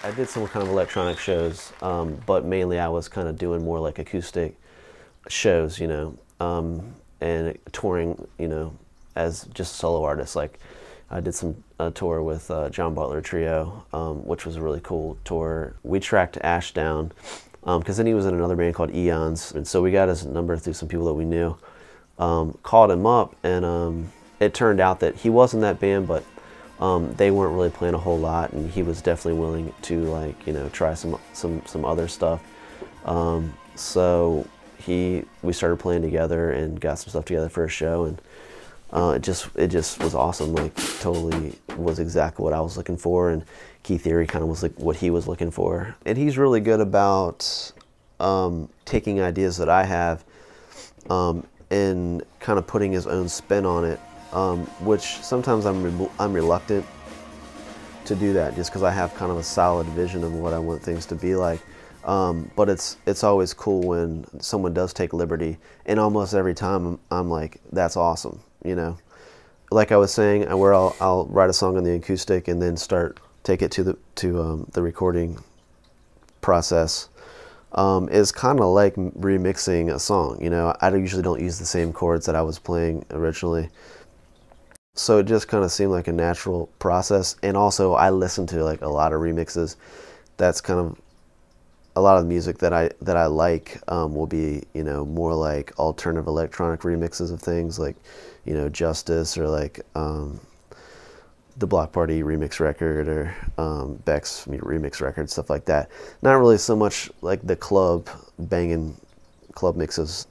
I did some kind of electronic shows, but mainly I was kind of doing more like acoustic shows, you know, and touring, you know, as just a solo artist. Like I did a tour with John Butler Trio, which was a really cool tour. We tracked Ash down because then he was in another band called Eons, and so we got his number through some people that we knew. Called him up, and it turned out that he was in that band, but they weren't really playing a whole lot, and he was definitely willing to, like, you know, try some other stuff. So we started playing together and got some stuff together for a show, and it just was awesome. Like, totally was exactly what I was looking for, and Key Theory kind of was like what he was looking for. And he's really good about taking ideas that I have and kind of putting his own spin on it, which sometimes I'm reluctant to do that, just because I have kind of a solid vision of what I want things to be like. But it's always cool when someone does take liberty, and almost every time I'm like, that's awesome, you know. Like I was saying, where I'll write a song on the acoustic and then take it to the recording process. Is kind of like remixing a song, you know. I usually don't use the same chords that I was playing originally, so it just kind of seemed like a natural process. And also, I listen to like a lot of remixes. That's kind of a lot of the music that I like will be, you know, more like alternative electronic remixes of things, like, you know, Justice, or like the Block Party remix record, or Beck's remix record, stuff like that. Not really so much like the banging club mixes.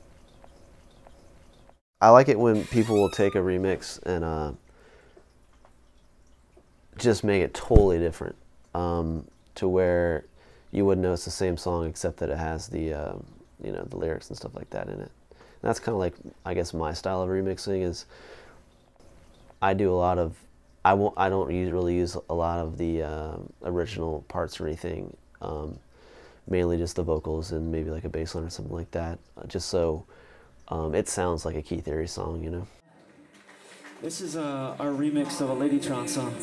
I like it when people will take a remix and just make it totally different, to where you wouldn't know it's the same song, except that it has the you know, the lyrics and stuff like that in it. And that's kind of like, I guess, my style of remixing is I do a lot of I don't really use a lot of the original parts or anything. Mainly just the vocals and maybe like a bass line or something like that, just so it sounds like a Key Theory song, you know. This is our remix of a Ladytron song.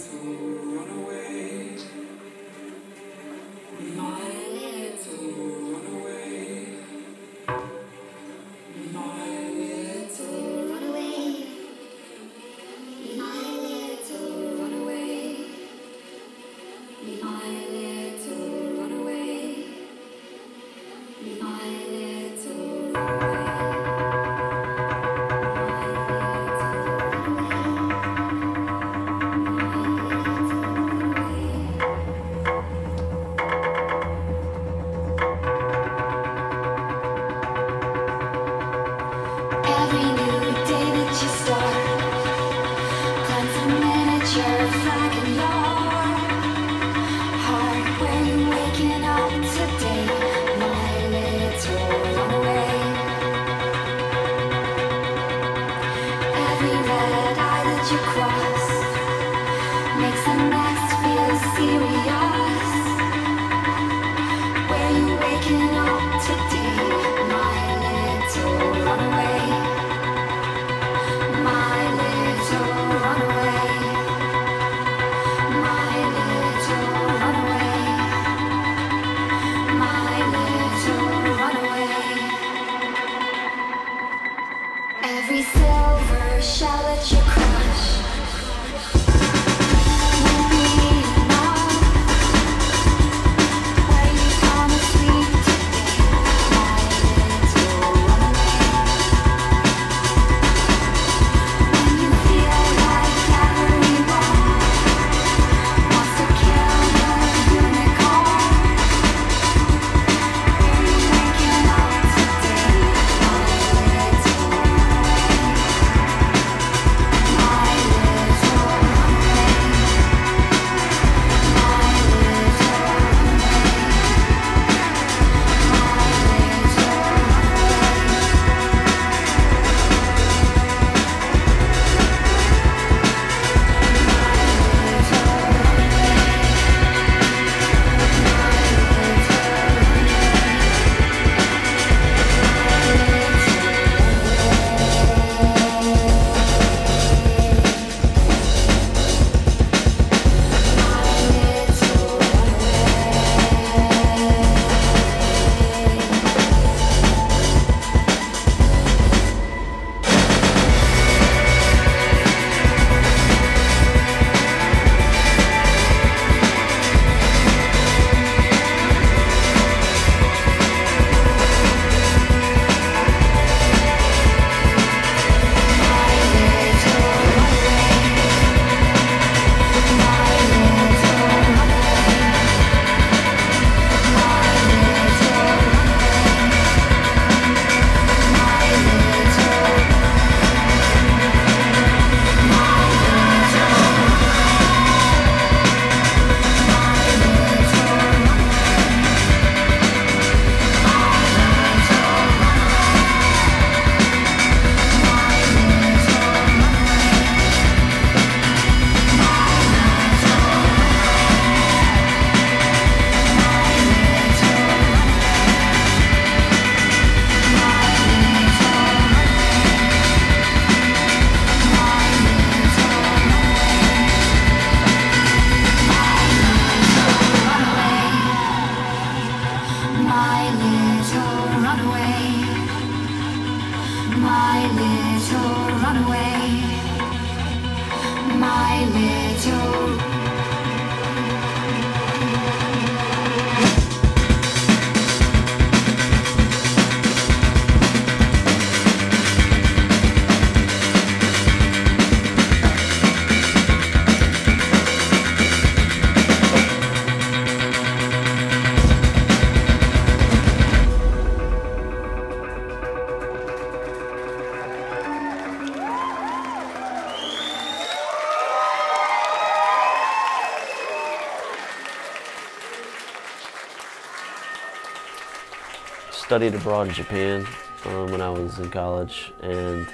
studied abroad in Japan when I was in college, and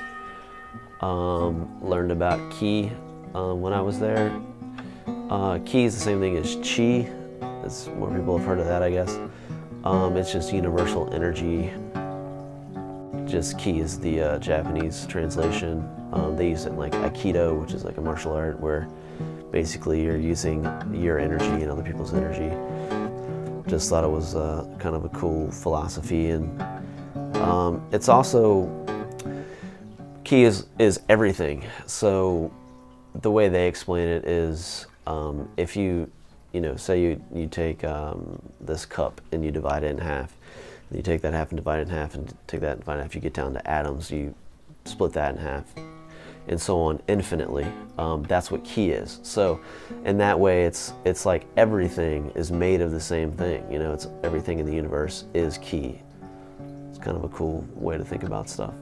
learned about Ki when I was there. Ki is the same thing as Chi. As more people have heard of that, I guess. It's just universal energy. Just Ki is the Japanese translation. They use it in like Aikido, which is like a martial art where basically you're using your energy and other people's energy. Just thought it was kind of a cool philosophy, and it's also, Ki is everything. So the way they explain it is, if you say you take this cup and you divide it in half, and you take that half and divide it in half, and take that and divide it in half, you get down to atoms, you split that in half, and so on infinitely. That's what Ki is. So in that way, it's like everything is made of the same thing. It's everything in the universe is Ki. It's kind of a cool way to think about stuff.